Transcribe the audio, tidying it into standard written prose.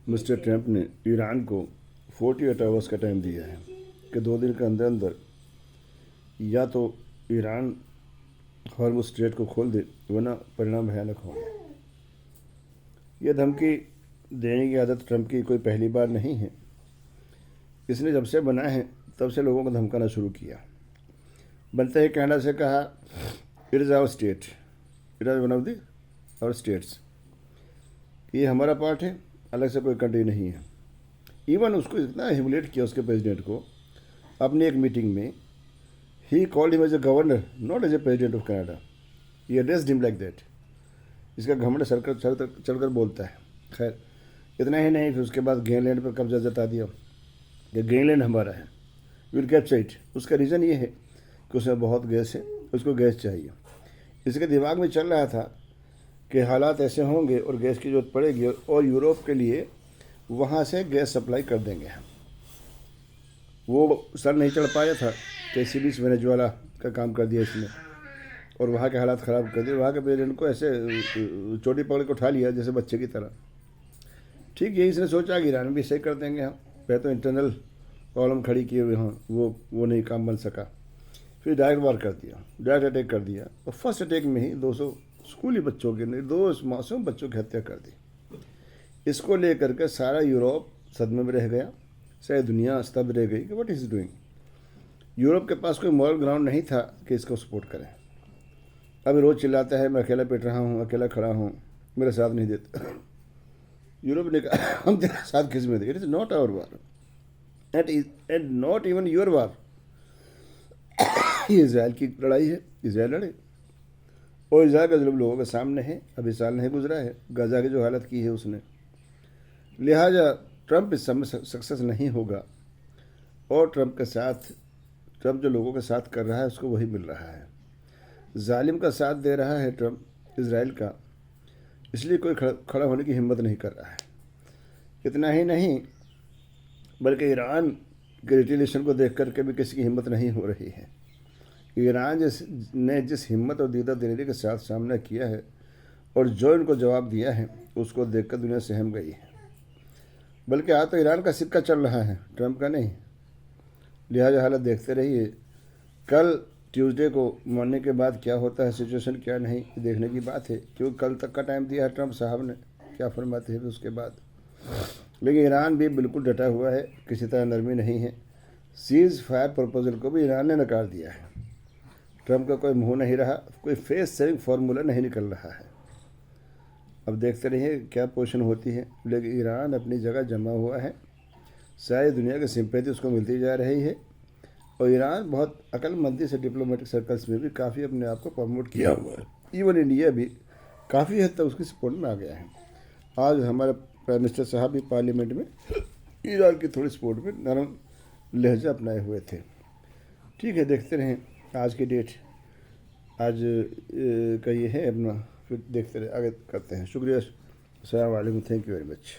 Mister Trump ने Iran को 48 hours का टाइम दिया है कि 2 दिन के अंदर अंदर या तो ईरान हॉर्मुज़ स्ट्रेट को खोल दे, वरना परिणाम भयानक होंगे। यह धमकी देने की आदत ट्रंप की कोई पहली बार नहीं है। इसने जब से बना है तब से लोगों को धमकाना शुरू किया। बनते ही कनाडा से कहा, it is our state, it is one of the our states, ये हमारा पार्ट है, अलग से कोई कंट्री नहीं है। इवन उसको इतना ह्यूमिलेट किया उसके प्रेसिडेंट को अपनी एक मीटिंग में। He called him as a governor, not as a president of Canada. He addressed him like that. इसका घमंड चढ़कर बोलता है। खैर, इतना ही नहीं, फिर उसके बाद ग्रीनलैंड पर कब्जा जता दिया कि ग्रीनलैंड हमारा है, विल कैप्चर इट। उसका रीज़न ये है कि उसमें बहुत गैस है, उसको गैस चाहिए। इसके दिमाग में चल रहा था कि हालात ऐसे होंगे और गैस की जरूरत पड़ेगी और यूरोप के लिए वहाँ से गैस सप्लाई कर देंगे हम। वो सर नहीं चढ़ पाया था तो इसी बीच वेनेजुएला का काम कर दिया इसने और वहाँ के हालात ख़राब कर दिए। वहाँ के प्रेसिडेंट को ऐसे चोटी पकड़ के उठा लिया जैसे बच्चे की तरह। ठीक यही इसने सोचा कि ईरान भी सही कर देंगे हम। पहले तो इंटरनल प्रॉब्लम खड़ी किए हुए हाँ, वो नहीं काम बन सका। फिर डायरेक्ट वार कर दिया, डायरेक्ट अटैक कर दिया और फर्स्ट अटैक में ही 200 स्कूली बच्चों के, निर्दोष मासूम बच्चों की हत्या कर दी। इसको लेकर के सारा यूरोप सदमे में रह गया, सारी दुनिया स्तब्ध रह गई कि व्हाट इज डूइंग। यूरोप के पास कोई मॉरल ग्राउंड नहीं था कि इसको सपोर्ट करें। अभी रोज़ चिल्लाता है, मैं अकेला पिट रहा हूँ, अकेला खड़ा हूँ, मेरा साथ नहीं देता। यूरोप ने कहा, हम तेरा साथ किस में दे, it is not our war and not even your war. ये इसराइल की लड़ाई है, इसराइल लड़े और इसराइल का जुल्म लोगों के सामने है। अभी साल नहीं गुजरा है, गाजा की जो हालत की है उसने। लिहाजा ट्रंप इस समय सक्सेस नहीं होगा और ट्रंप के साथ, ट्रंप जो लोगों के साथ कर रहा है उसको वही मिल रहा है। जालिम का साथ दे रहा है ट्रंप इसराइल का, इसलिए कोई खड़ा होने की हिम्मत नहीं कर रहा है। इतना ही नहीं बल्कि ईरान के रिटेलिएशन को देख करके भी किसी की हिम्मत नहीं हो रही है। ईरान ने जिस हिम्मत और दीदा दिलेरी के साथ सामना किया है और जो इनको जवाब दिया है उसको देखकर दुनिया सहम गई है। बल्कि आज तो ईरान का सिक्का चल रहा है, ट्रंप का नहीं। लिहाजा हालत देखते रहिए। कल ट्यूसडे को मरने के बाद क्या होता है, सिचुएशन क्या नहीं, देखने की बात है, क्योंकि कल तक का टाइम दिया है ट्रंप साहब ने, क्या फरमाते हैं उसके बाद। लेकिन ईरान भी बिल्कुल डटा हुआ है, किसी तरह नरमी नहीं है। सीज फायर प्रपोजल को भी ईरान ने नकार दिया है। ट्रंप का कोई मुंह नहीं रहा, कोई फेस सेविंग फार्मूला नहीं निकल रहा है। अब देखते रहिए क्या पोजीशन होती है। लेकिन ईरान अपनी जगह जमा हुआ है, सारी दुनिया की सिंपैथी उसको मिलती जा रही है और ईरान बहुत अक्लमंदी से डिप्लोमेटिक सर्कल्स में भी काफ़ी अपने आप को प्रमोट किया हुआ है। इवन इंडिया भी काफ़ी हद तक उसकी सपोर्ट में आ गया है। आज हमारे प्राइम मिनिस्टर साहब भी पार्लियामेंट में ईरान की थोड़ी सपोर्ट में नरम लहजा अपनाए हुए थे। ठीक है, देखते रहें। आज की डेट आज का ये है अपना, फिर देखते रहे, आगे करते हैं। शुक्रिया, अस्सलाम वालेकुम, थैंक यू वेरी मच।